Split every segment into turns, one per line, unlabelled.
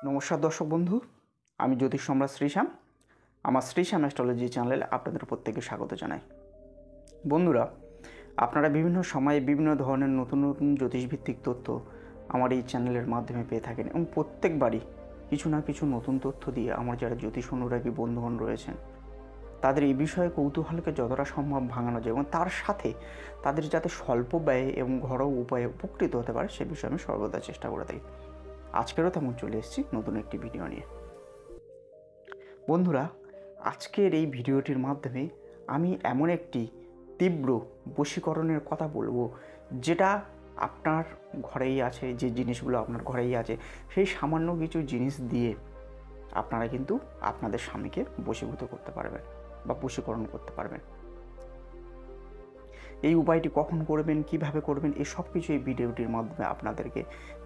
নমস্কার দর্শক বন্ধু, আমি জ্যোতিষ সম্রাট শ্রীশ্যাম। আমার শ্রীশ্যাম অ্যাস্ট্রোলজি চ্যানেলে আপনাদের প্রত্যেককে স্বাগত জানাই। বন্ধুরা, আপনারা বিভিন্ন সময়ে বিভিন্ন ধরনের নতুন নতুন জ্যোতিষভিত্তিক তথ্য আমার এই চ্যানেলের মাধ্যমে পেয়ে থাকেন এবং প্রত্যেকবারই কিছু না কিছু নতুন তথ্য দিয়ে আমার যারা জ্যোতিষ অনুরাগী বন্ধুগণ রয়েছেন তাদের এই বিষয়ে কৌতূহলকে যতটা সম্ভব ভাঙানো যায় এবং তার সাথে তাদের যাতে স্বল্প ব্যয়ে এবং ঘরোয়া উপায়ে উপকৃত হতে পারে সে বিষয়ে আমি সর্বদা চেষ্টা করে থাকি। আজকেরও তেমন চলে এসেছি নতুন একটি ভিডিও নিয়ে। বন্ধুরা, আজকের এই ভিডিওটির মাধ্যমে আমি এমন একটি তীব্র বশীকরণের কথা বলবো যেটা আপনার ঘরেই আছে, যে জিনিসগুলো আপনার ঘরেই আছে সেই সামান্য কিছু জিনিস দিয়ে আপনারা কিন্তু আপনাদের স্বামীকে বশীভূত করতে পারবেন বা বশীকরণ করতে পারবেন। এই উপায়টি কখন করবেন, কিভাবে করবেন, এই সব কিছু এই ভিডিওটির মাধ্যমে আপনাদেরকে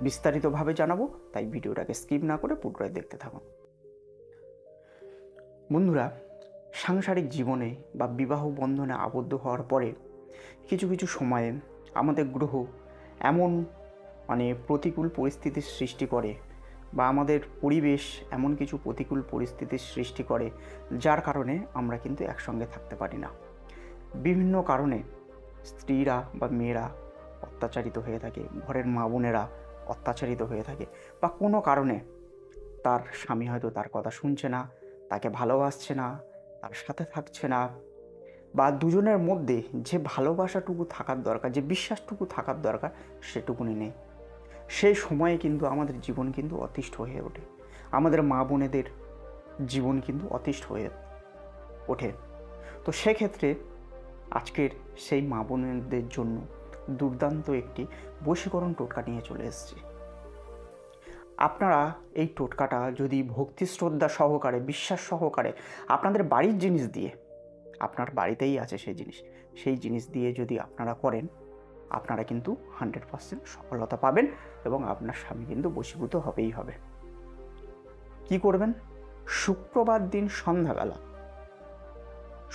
বিস্তারিতভাবে জানাবো, তাই ভিডিওটাকে স্কিপ না করে পুরোটাই দেখতে থাকুন। বন্ধুরা, সাংসারিক জীবনে বা বিবাহ বন্ধনে আবদ্ধ হওয়ার পরে কিছু কিছু সময়ে আমাদের গ্রহ এমন প্রতিকূল পরিস্থিতির সৃষ্টি করে বা আমাদের পরিবেশ এমন কিছু প্রতিকূল পরিস্থিতির সৃষ্টি করে যার কারণে আমরা কিন্তু একসঙ্গে থাকতে পারি না। বিভিন্ন কারণে স্ত্রীরা বা মেয়েরা অত্যাচারিত হয়ে থাকে, ঘরের মা বোনেরা অত্যাচারিত হয়ে থাকে, বা কোনো কারণে তার স্বামী হয়তো তার কথা শুনছে না, তাকে ভালোবাসছে না, তার সাথে থাকছে না, বা দুজনের মধ্যে যে ভালোবাসাটুকু থাকার দরকার, যে বিশ্বাসটুকু থাকার দরকার সেটুকুনি নেই। সেই সময়ে কিন্তু আমাদের জীবন কিন্তু অতিষ্ঠ হয়ে ওঠে, আমাদের মা বোনেদের জীবন কিন্তু অতিষ্ঠ হয়ে ওঠে। তো সেক্ষেত্রে আজকের সেই মা বোনেদের জন্য দুর্দান্ত একটি বশীকরণ টোটকা নিয়ে চলে এসেছি। আপনারা এই টোটকাটা যদি ভক্তি শ্রদ্ধা সহকারে, বিশ্বাস সহকারে আপনাদের বাড়ির জিনিস দিয়ে, আপনার বাড়িতেই আছে সেই জিনিস দিয়ে যদি আপনারা করেন, আপনারা কিন্তু 100% সফলতা পাবেন এবং আপনার স্বামী কিন্তু বশীভূত হবেই হবে। কি করবেন? শুক্রবার দিন সন্ধ্যাবেলা,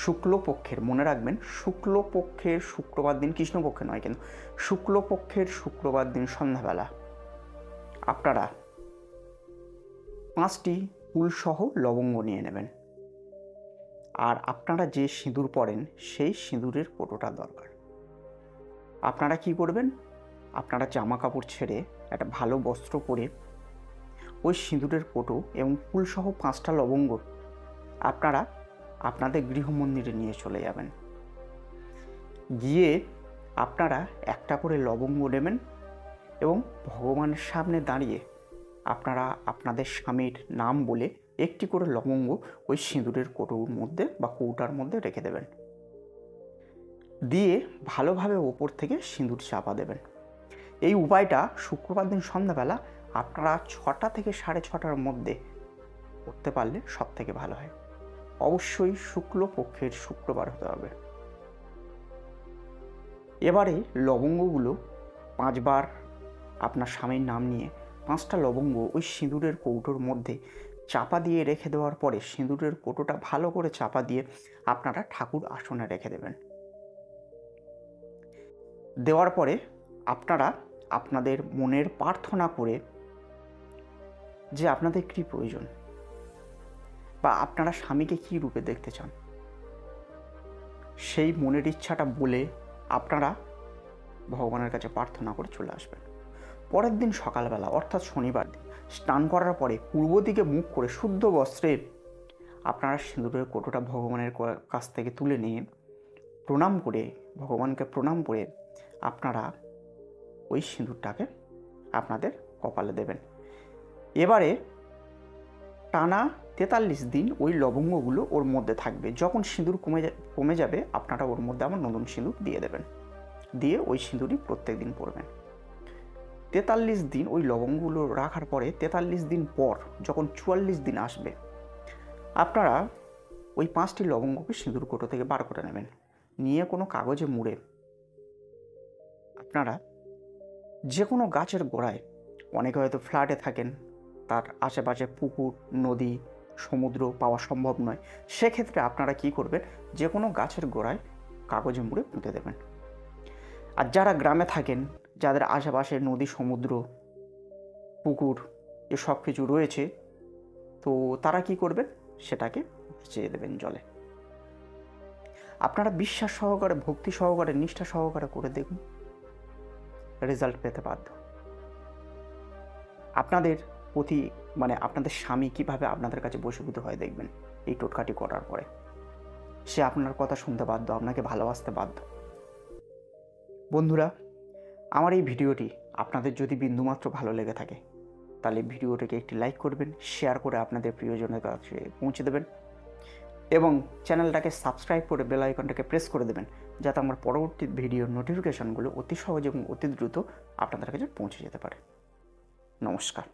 শুক্লপক্ষের, মনে রাখবেন শুক্লপক্ষের শুক্রবার দিন, কৃষ্ণপক্ষে নয় কিন্তু শুক্লপক্ষের শুক্রবার দিন সন্ধ্যাবেলা আপনারা 5টি ফুলসহ লবঙ্গ নিয়ে নেবেন। আর আপনারা যে সিঁদুর পরেন সেই সিঁদুরের ফটোটা দরকার। আপনারা কি করবেন? আপনারা জামা কাপড় ছেড়ে একটা ভালো বস্ত্র পরে ওই সিঁদুরের ফটো এবং ফুলসহ 5টা লবঙ্গ আপনারা আপনাদের গৃহমন্দিরে নিয়ে চলে যাবেন। গিয়ে আপনারা একটা করে লবঙ্গ নেবেন এবং ভগবানের সামনে দাঁড়িয়ে আপনারা আপনাদের স্বামীর নাম বলে একটি করে লবঙ্গ ওই সিঁদুরের কৌটোর মধ্যে বা কৌটার মধ্যে রেখে দেবেন। দিয়ে ভালোভাবে ওপর থেকে সিঁদুর চাপা দেবেন। এই উপায়টা শুক্রবার দিন সন্ধ্যাবেলা আপনারা 6টা থেকে 6:30টার মধ্যে করতে পারলে সব থেকে ভালো হয়। অবশ্যই শুক্লপক্ষের শুক্রবার হতে হবে। এবারে লবঙ্গগুলো 5বার আপনার স্বামীর নাম নিয়ে 5টা লবঙ্গ ওই সিঁদুরের কৌটোর মধ্যে চাপা দিয়ে রেখে দেওয়ার পরে সিঁদুরের কৌটোটা ভালো করে চাপা দিয়ে আপনারা ঠাকুর আসনে রেখে দেবেন। দেওয়ার পরে আপনারা আপনাদের মনের প্রার্থনা করে যে আপনাদের কী প্রয়োজন বা আপনারা স্বামীকে কী রূপে দেখতে চান সেই মনের ইচ্ছাটা বলে আপনারা ভগবানের কাছে প্রার্থনা করে চলে আসবেন। পরের দিন সকালবেলা অর্থাৎ শনিবার দিন স্নান করার পরে পূর্ব দিকে মুখ করে শুদ্ধ বস্ত্রে আপনারা সিঁদুরের কৌটোটা ভগবানের কাছ থেকে তুলে নিয়ে প্রণাম করে, ভগবানকে প্রণাম করে আপনারা ওই সিঁদুরটাকে আপনাদের কপালে দেবেন। এবারে টানা 43 দিন ওই লবঙ্গগুলো ওর মধ্যে থাকবে। যখন সিঁদুর কমে যাবে আপনারা ওর মধ্যে আবার নতুন সিঁদুর দিয়ে দেবেন, দিয়ে ওই সিঁদুরই প্রত্যেক দিন পরবেন। 43 দিন ওই লবঙ্গগুলো রাখার পরে 43 দিন পর যখন 44 দিন আসবে আপনারা ওই 5টি লবঙ্গকে সিঁদুর কৌটো থেকে বার করে নেবেন। নিয়ে কোনো কাগজে মুড়ে আপনারা যে কোনো গাছের গোড়ায়, অনেকে হয়তো ফ্ল্যাটে থাকেন, তার আশেপাশে পুকুর, নদী, সমুদ্র পাওয়া সম্ভব নয়, সেক্ষেত্রে আপনারা কি করবেন? যে কোনো গাছের গোড়ায় কাগজে মুড়ে পুঁতে দেবেন। আর যারা গ্রামে থাকেন, যাদের আশেপাশে নদী, সমুদ্র, পুকুর যে সব কিছু রয়েছে, তো তারা কি করবেন, সেটাকে ভেসিয়ে দেবেন জলে। আপনারা বিশ্বাস সহকারে, ভক্তি সহকারে, নিষ্ঠা সহকারে করে দেখুন, রেজাল্ট পেতে বাধ্য। আপনাদের প্রতি আপনাদের স্বামী কিভাবে আপনাদের কাছে বশীভূত হয় দেখবেন এই টোটকাটি করার পরে। সে আপনার কথা শুনতে বাধ্য, আপনাকে ভালোবাসতে বাধ্য। বন্ধুরা, আমার এই ভিডিওটি আপনাদের যদি বিন্দুমাত্র ভালো লেগে থাকে, তাহলে ভিডিওটিকে একটি লাইক করবেন, শেয়ার করে আপনাদের প্রিয়জনের কাছে পৌঁছে দেবেন এবং চ্যানেলটাকে সাবস্ক্রাইব করে বেল আইকনটাকে প্রেস করে দেবেন, যাতে আমার পরবর্তী ভিডিওর নোটিফিকেশনগুলো অতি সহজ এবং অতি দ্রুত আপনাদের কাছে পৌঁছে যেতে পারে। নমস্কার।